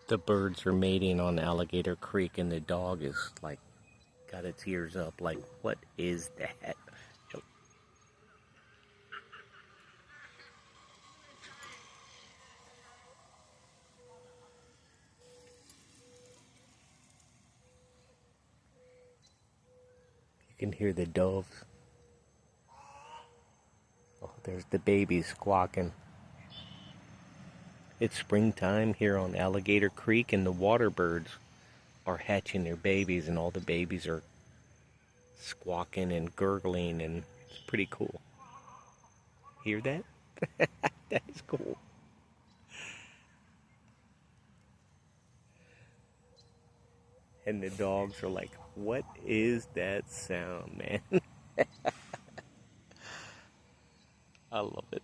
The birds are mating on Alligator Creek, and the dog is like got its ears up like, what is that? You can hear the doves. Oh, there's the babies squawking. It's springtime here on Alligator Creek, and the water birds are hatching their babies, and all the babies are squawking and gurgling, and it's pretty cool. Hear that? That is cool. And the dogs are like, what is that sound, man? I love it.